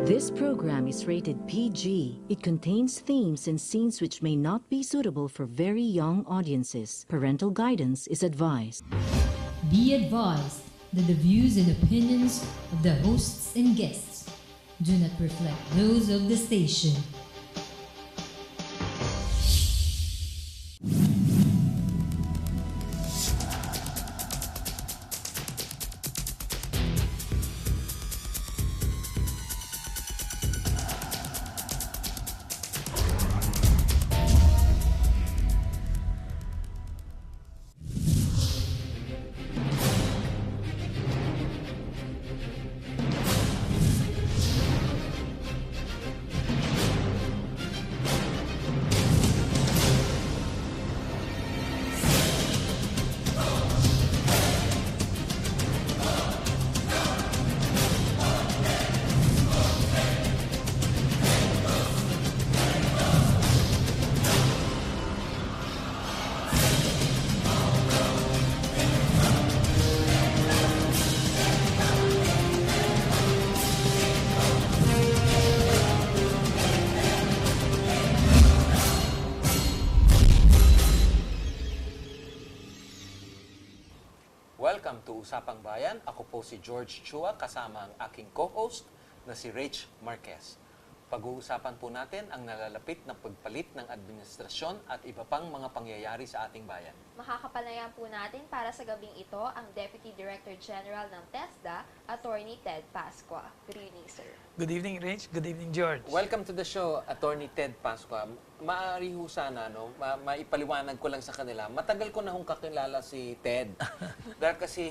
This program is rated PG. It contains themes and scenes which may not be suitable for very young audiences. Parental guidance is advised. Be advised that the views and opinions of the hosts and guests do not reflect those of the station. Welcome to Usapang Bayan. Ako po si George Chua kasama ang aking co-host na si Rach Marquez. Pag-uusapan po natin ang nalalapit na pagpalit ng administrasyon at iba pang mga pangyayari sa ating bayan. Makakapanayan po natin para sa gabing ito ang Deputy Director General ng TESDA, Atty. Ted Pascua. Good evening, sir. Good evening, Rach. Good evening, George. Welcome to the show, Atty. Ted Pascua. Maaari ho sana, maipaliwanag ko lang sa kanila. Matagal ko na hong kakilala si Ted. Dahil kasi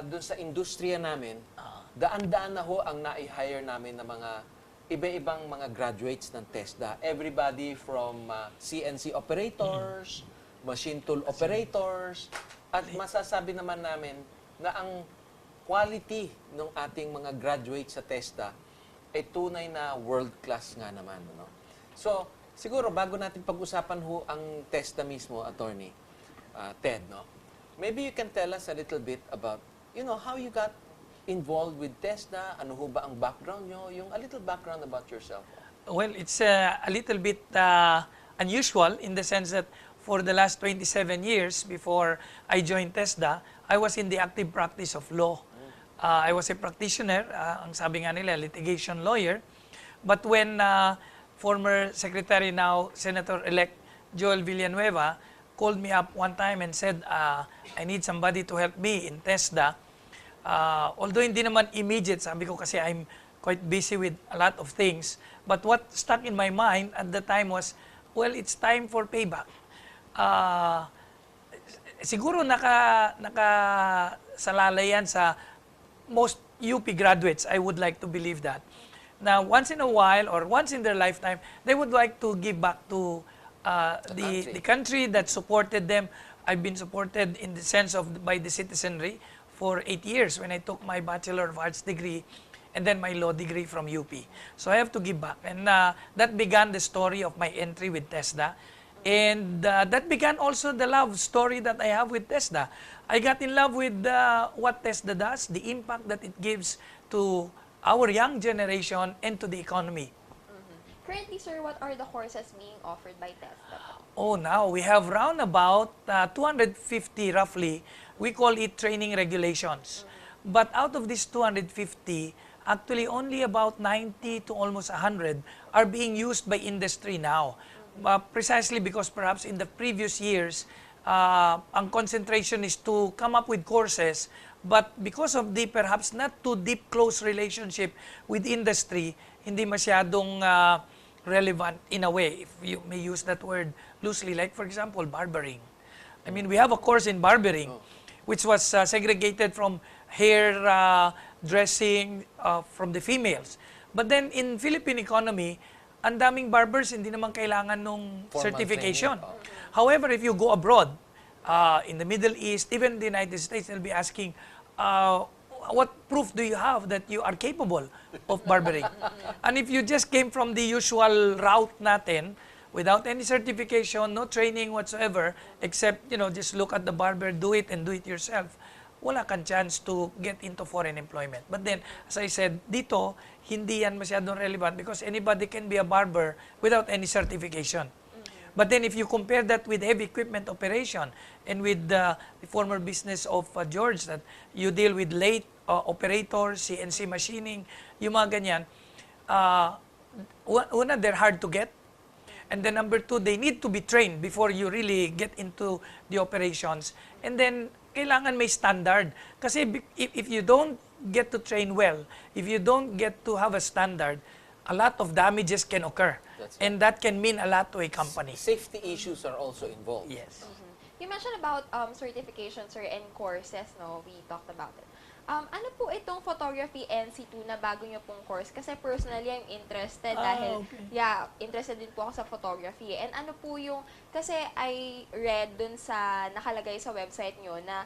doon sa industriya namin, daan-daan na ho ang na-hire namin ng mga iba-ibang mga graduates ng TESDA. Everybody from CNC operators, machine tool operators, at masasabi naman namin na ang quality ng ating mga graduates sa TESDA ay tunay na world class nga naman. No? So, siguro bago natin pag-usapan ho ang TESDA mismo, Attorney Ted, no? Maybe you can tell us a little bit about, how you got involved with TESDA, ano ho ba ang background nyo, yung a little background about yourself. Well, it's a little bit unusual in the sense that for the last 27 years before I joined TESDA, I was in the active practice of law. I was a practitioner, ang sabi nga nila, litigation lawyer. But when former Secretary, now Senator-elect Joel Villanueva, called me up one time and said, I need somebody to help me in TESDA. Although hindi naman immediate, sabi ko kasi I'm quite busy with a lot of things. But what stuck in my mind at the time was, well, it's time for payback. Siguro nakasalalay yan sa most UP graduates, I would like to believe that. Now, once in a while or once in their lifetime, they would like to give back to the country that supported them. I've been supported in the sense of by the citizenry for 8 years when I took my Bachelor of Arts degree and then my law degree from UP. So I have to give back. And that began the story of my entry with TESDA. And that began also the love story that I have with TESDA. I got in love with what TESDA does, the impact that it gives to our young generation and to the economy. Currently, sir, what are the courses being offered by TESDA? Oh, now we have round about 250 roughly. We call it training regulations. But out of these 250, actually only about 90 to almost 100 are being used by industry now. Precisely because perhaps in the previous years, ang concentration is to come up with courses, but because of the perhaps not too deep close relationship with industry, hindi masyadong relevant in a way, if you may use that word loosely, like for example, barbering. I mean, we have a course in barbering, which was segregated from hair dressing from the females. But then in Philippine economy, ang daming barbers, hindi naman kailangan nung certification. However, if you go abroad, in the Middle East, even the United States, they'll be asking, what proof do you have that you are capable of barbering? And if you just came from the usual route natin, without any certification, no training whatsoever, except, just look at the barber, do it and do it yourself, wala kang chance to get into foreign employment. But then, as I said, dito, hindi yan masyadong relevant because anybody can be a barber without any certification. But then if you compare that with heavy equipment operation and with the former business of George, that you deal with lathe operators, CNC machining, yung mga ganyan, una, they're hard to get. And then number two, they need to be trained before you really get into the operations. And then, kailangan may standard. Kasi if you don't get to train well, if you don't get to have a standard, a lot of damages can occur. And that can mean a lot to a company. Safety issues are also involved. Yes. You mentioned about certifications, sir, and courses, no? We talked about it. Ano po itong photography NC2 na bago nyo pong course? Kasi personally, I'm interested dahil, interested din po ako sa photography. And ano po yung, kasi I read dun sa, nakalagay sa website nyo na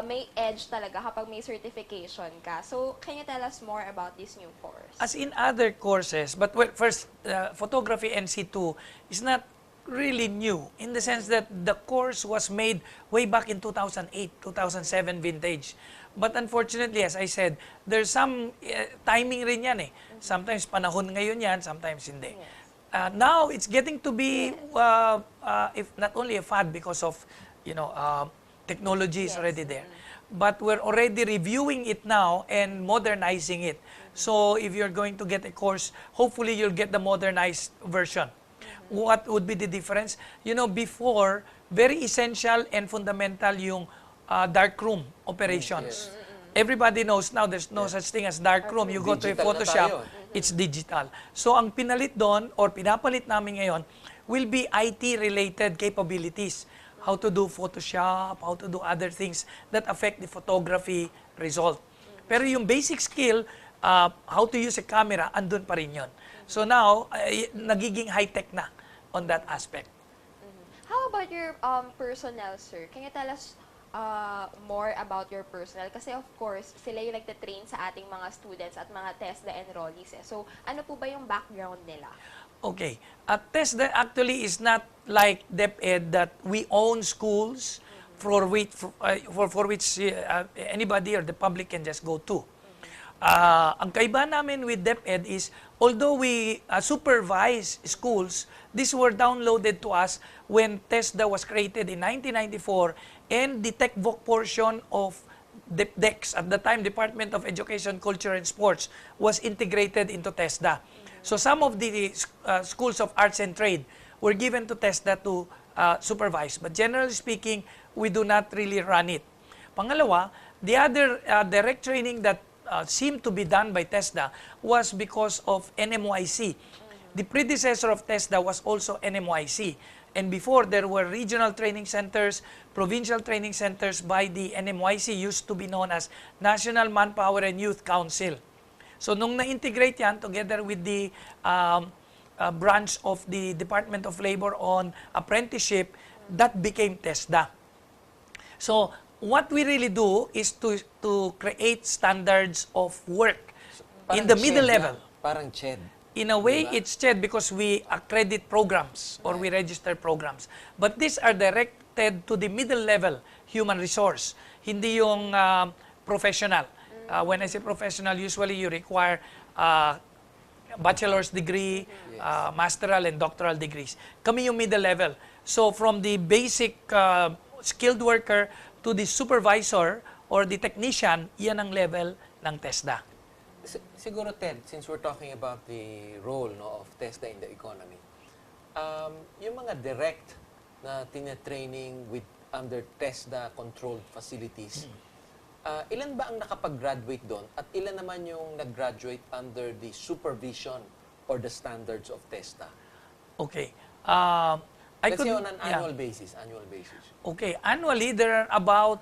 may edge talaga kapag may certification ka. So, can you tell us more about this new course? As in other courses, but first, photography NC2 is not really new in the sense that the course was made way back in 2008, 2007 vintage. But unfortunately, as I said, there's some timing rin yan eh. Sometimes panahon ngayon yan, sometimes hindi. Now, it's getting to be, if not only a fad because of, technology is already there. But we're already reviewing it now and modernizing it. So if you're going to get a course, hopefully you'll get the modernized version. What would be the difference? Before, very essential and fundamental yung darkroom operations. Everybody knows now there's no such thing as darkroom. You go to a Photoshop, it's digital. So ang pinalit doon or pinapalit namin ngayon will be IT-related capabilities. How to do Photoshop, how to do other things that affect the photography result. Pero yung basic skill, how to use a camera, andun pa rin yun. So now, nagiging high-tech na on that aspect. How about your personnel, sir? Can you tell us more about your personnel? Kasi of course, sila yung nagtatrain sa ating mga students at mga TESDA enrollees. So, ano po ba yung background nila? Okay. TESDA actually is not like DepEd that we own schools for which anybody or the public can just go to. Ang kaiba namin with DepEd is, although we supervise schools, these were downloaded to us when TESDA was created in 1994 and the TechVoc portion of DepDex, at the time Department of Education, Culture and Sports, was integrated into TESDA. So some of the schools of arts and trade were given to TESDA to supervise. But generally speaking, we do not really run it. Pangalawa, the other direct training that seemed to be done by TESDA was because of NMYC. The predecessor of TESDA was also NMYC. And before, there were regional training centers, provincial training centers by the NMYC, used to be known as National Manpower and Youth Council. So nung na-integrate yan together with the branch of the Department of Labor on apprenticeship, that became TESDA. So what we really do is to create standards of work in the middle level. Parang CHED. In a way, it's CHED because we accredit programs or we register programs. But these are directed to the middle level human resource, hindi yung professional. When I say professional, usually you require bachelor's degree, masteral and doctoral degrees. Kami yung middle level. So from the basic skilled worker to the supervisor or the technician, yan ang level ng TESDA. Siguro, Ted, since we're talking about the role of TESDA in the economy, yung mga direct na tinatraining under TESDA controlled facilities, ilan ba ang nakapag-graduate doon at ilan naman yung nag-graduate under the supervision or the standards of TESDA? Okay. Let's say on an annual basis. Okay. Annually, there are about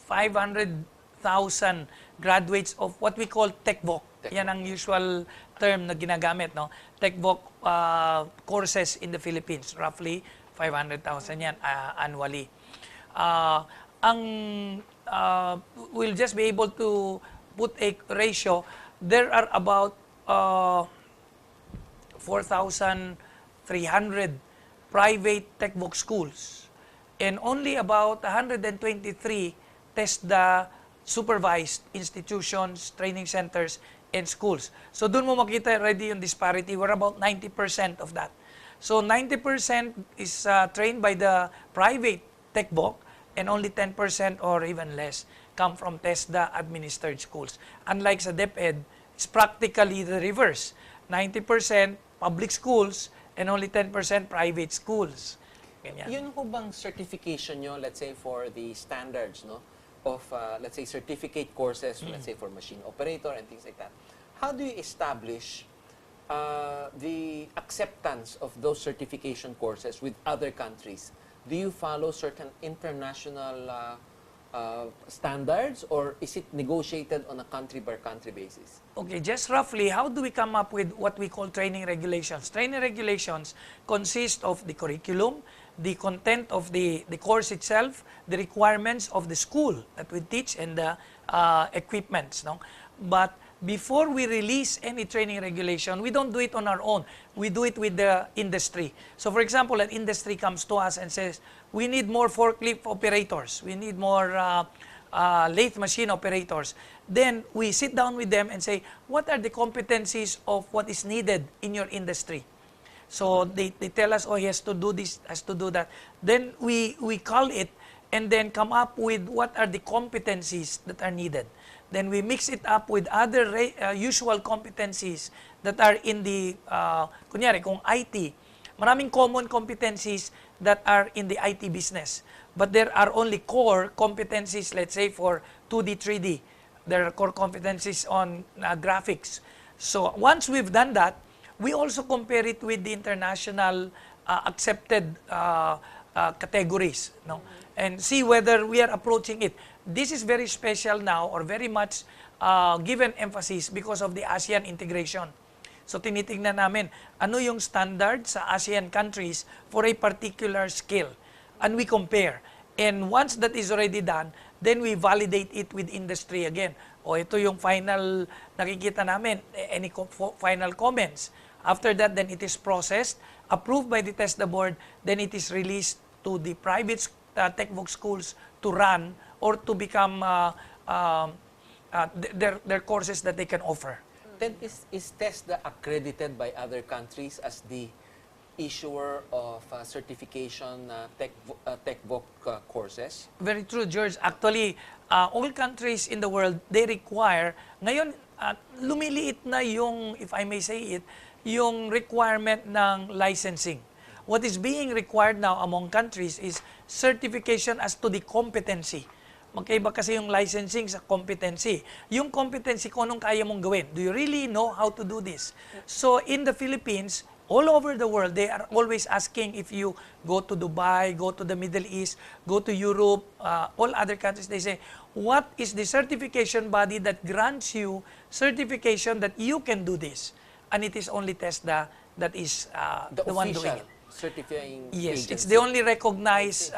500,000 graduates of what we call TechVoc. Yan ang usual term na ginagamit, no? TechVoc courses in the Philippines. Roughly 500,000 yan annually. We'll just be able to put a ratio. There are about 4,300 private TechVoc schools and only about 123 TESDA supervised institutions, training centers, and schools. So doon mo makita already yung disparity. We're about 90% of that. So 90% is trained by the private TechVoc, and only 10% or even less come from TESDA administered schools. Unlike sa DepEd, it's practically the reverse. 90% public schools and only 10% private schools. Ganyan. Yun po bang certification nyo, let's say for the standards, no, of let's say certificate courses, let's say for machine operator and things like that? How do you establish the acceptance of those certification courses with other countries? Do you follow certain international standards, or is it negotiated on a country-by-country basis? Okay, just roughly, how do we come up with what we call training regulations? Training regulations consist of the curriculum, the content of the course itself, the requirements of the school that we teach, and the equipments. No? But before we release any training regulation, we don't do it on our own. We do it with the industry. So for example, an industry comes to us and says, we need more forklift operators. We need more lathe machine operators. Then we sit down with them and say, what are the competencies of what is needed in your industry? So they tell us, oh, he has to do this, has to do that. Then we call it and then come up with what are the competencies that are needed. Then we mix it up with other usual competencies that are in the, kunyari, kung IT, maraming common competencies that are in the IT business. But there are only core competencies, let's say, for 2D, 3D. There are core competencies on graphics. So once we've done that, we also compare it with the international accepted categories, no? And see whether we are approaching it. This is very special now, or very much given emphasis because of the ASEAN integration. So tinitingnan namin, ano yung standard sa ASEAN countries for a particular skill. And we compare. And once that is already done, then we validate it with industry again. O ito yung final nakikita namin, any final comments. After that, then it is processed, approved by the TESDA board, then it is released to the private TechVoc schools to run or to become their courses that they can offer. Then is TESDA accredited by other countries as the issuer of certification TechVoc courses? Very true, George. Actually, all countries in the world, they require, ngayon, lumiliit na yung, if I may say it, yung requirement ng licensing. What is being required now among countries is certification as to the competency. Magkaiba kasi yung licensing sa competency. Yung competency kung anong kaya mong gawin. Do you really know how to do this? So in the Philippines, all over the world, they are always asking if you go to Dubai, go to the Middle East, go to Europe, all other countries, they say, what is the certification body that grants you certification that you can do this? And it is only TESDA that is the one doing it. Certifying yes, agency. it's the only recognized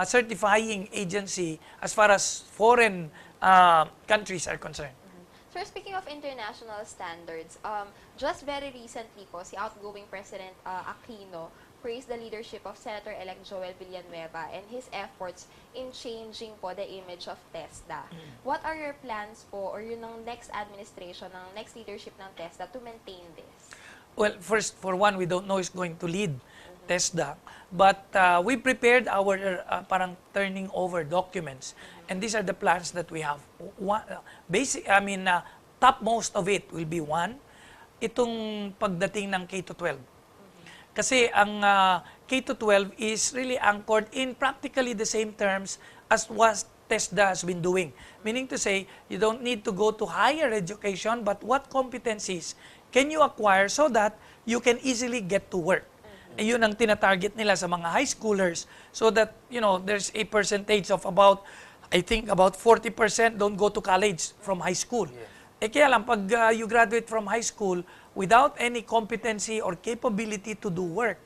certifying agency as far as foreign countries are concerned. Sir, speaking of international standards, just very recently po, si outgoing President Aquino praised the leadership of Senator-elect Joel Villanueva and his efforts in changing po the image of TESDA. What are your plans po, or yun ng next administration, ng next leadership ng TESDA to maintain this? Well, first, for one, we don't know who's going to lead TESDA. But we prepared our parang turning over documents. And these are the plans that we have. Topmost of it will be one, itong pagdating ng K-12. Kasi ang K-12 is really anchored in practically the same terms as what TESDA has been doing. Meaning to say, you don't need to go to higher education, but what competencies can you acquire so that you can easily get to work? Yun ang tinatarget nila sa mga high schoolers, so that, you know, there's a percentage of about, I think about 40% don't go to college from high school. Yes. Kaya lang, pag you graduate from high school without any competency or capability to do work,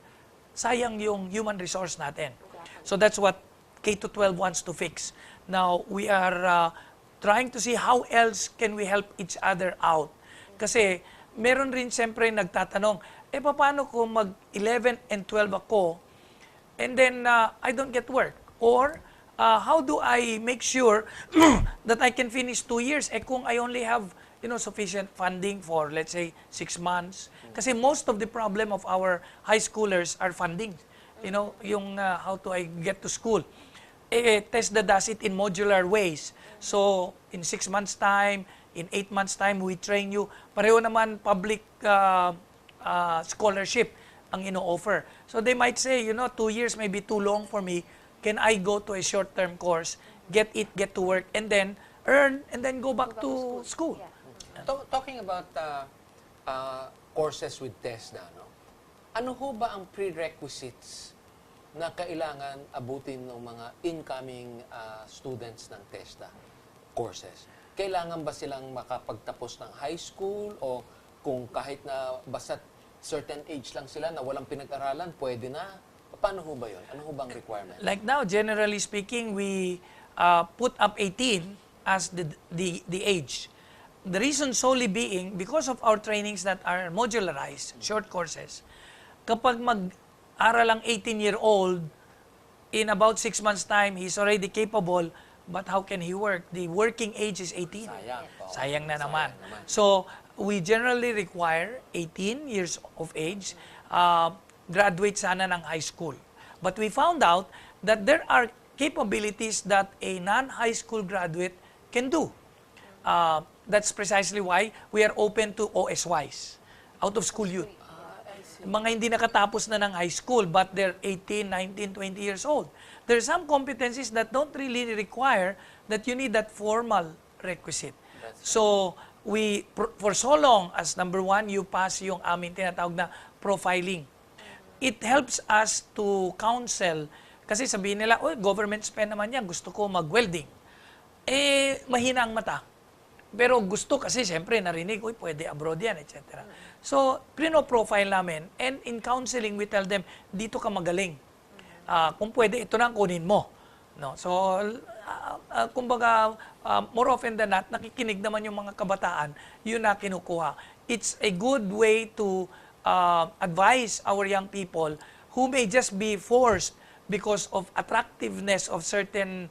sayang yung human resource natin. So that's what K-12 wants to fix. Now, we are trying to see how else can we help each other out. Kasi meron rin siyempre nagtatanong, paano kung mag-11 and 12 ako, and then I don't get work? Or how do I make sure that I can finish 2 years? Kung I only have sufficient funding for, let's say, 6 months. Kasi most of the problem of our high schoolers are funding. Yung how do I get to school? TESDA does it in modular ways. So, in 6 months' time, in 8 months' time, we train you. Pareho naman public scholarship ang ino-offer. So, they might say, 2 years may be too long for me. Can I go to a short-term course, get to work, and then earn, and then go back to school? Yeah. Talking about courses with TESDA, ano ho ba ang prerequisites na kailangan abutin ng mga incoming students ng TESDA courses? Kailangan ba silang makapagtapos ng high school o kung kahit na basta certain age lang sila na walang pinag-aralan, pwede na? Paano ho ba yun? Ano ho bang requirement? Like now, generally speaking, we put up 18 as the age. The reason solely being, because of our trainings that are modularized, short courses, kapag mag-aral ang 18-year-old, in about 6 months' time, he's already capable, but how can he work? The working age is 18. Sayang. Sayang na naman. So, we generally require 18 years of age, graduate sana ng high school. But we found out that there are capabilities that a non-high school graduate can do. That's precisely why we are open to OSYs, out of school youth. Mga hindi nakatapos na ng high school but they're 18, 19, 20 years old. There are some competencies that don't really require that you need that formal requisite. So, for so long as number one, you pass yung aming tinatawag na profiling. It helps us to counsel kasi sabihin nila, government spend naman yan, gusto ko mag-welding. Mahina ang mata. Pero gusto kasi, siyempre, narinig, pwede abroad yan, etc. So, profile namin. And in counseling, we tell them, dito ka magaling. Kung pwede, ito na ang kunin mo. No? So, kumbaga, more often than not, nakikinig naman yung mga kabataan, yun na kinukuha. It's a good way to advise our young people who may just be forced because of attractiveness of certain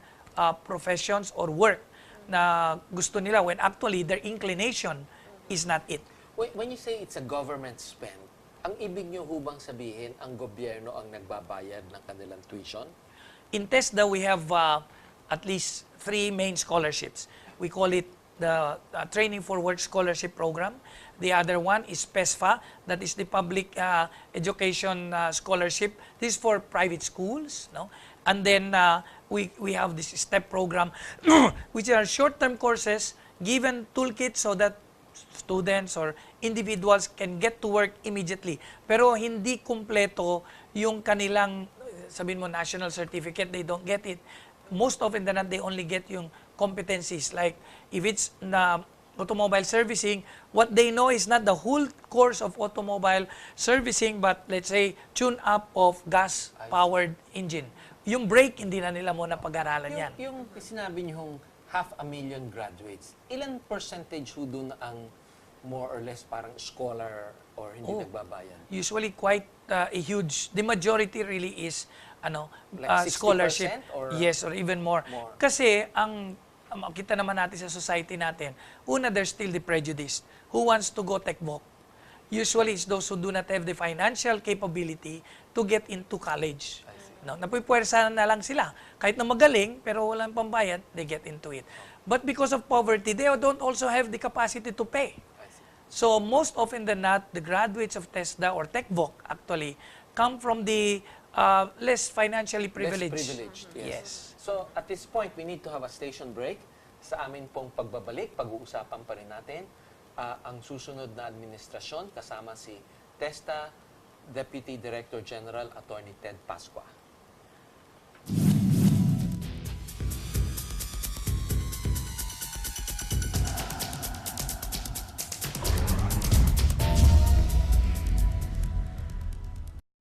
professions or work na gusto nila when actually their inclination is not it. When you say it's a government spend, ang ibig nyo hubang sabihin ang gobyerno ang nagbabayad ng kanilang tuition? In TESDA, we have at least 3 main scholarships. We call it the Training for Work Scholarship Program. The other one is PESFA, that is the Public Education Scholarship. This is for private schools, no? And then we have this STEP program, which are short-term courses, given toolkits so that students or individuals can get to work immediately. Pero hindi kumpleto yung kanilang, sabihin mo, national certificate, they don't get it. Most often than not, they only get yung competencies. Like, if it's na automobile servicing, what they know is not the whole course of automobile servicing, but let's say, tune-up of gas-powered engine. Yung brake, hindi na nila muna pag-aralan yan. Yung sinabi niyong 500,000 graduates, ilan percentage ho doon ang more or less parang scholar or hindi nagbabayad? Usually quite a huge, the majority really is Like 60% scholarship. or Yes, or even more. Kasi ang makita naman natin sa society natin, una, there's still the prejudice. Who wants to go tech-voc? Usually, it's those who do not have the financial capability to get into college. No, napupuwersa na lang sila. Kahit na magaling, pero walang pambayad, they get into it. But because of poverty, they don't also have the capacity to pay. So most often than not, the graduates of TESDA or TechVoc actually come from the less financially privileged. Less privileged, yes. So at this point, we need to have a station break. Sa amin pong pagbabalik, pag-uusapan pa rin natin ang susunod na administrasyon kasama si TESDA Deputy Director General Atty. Ted Pascua.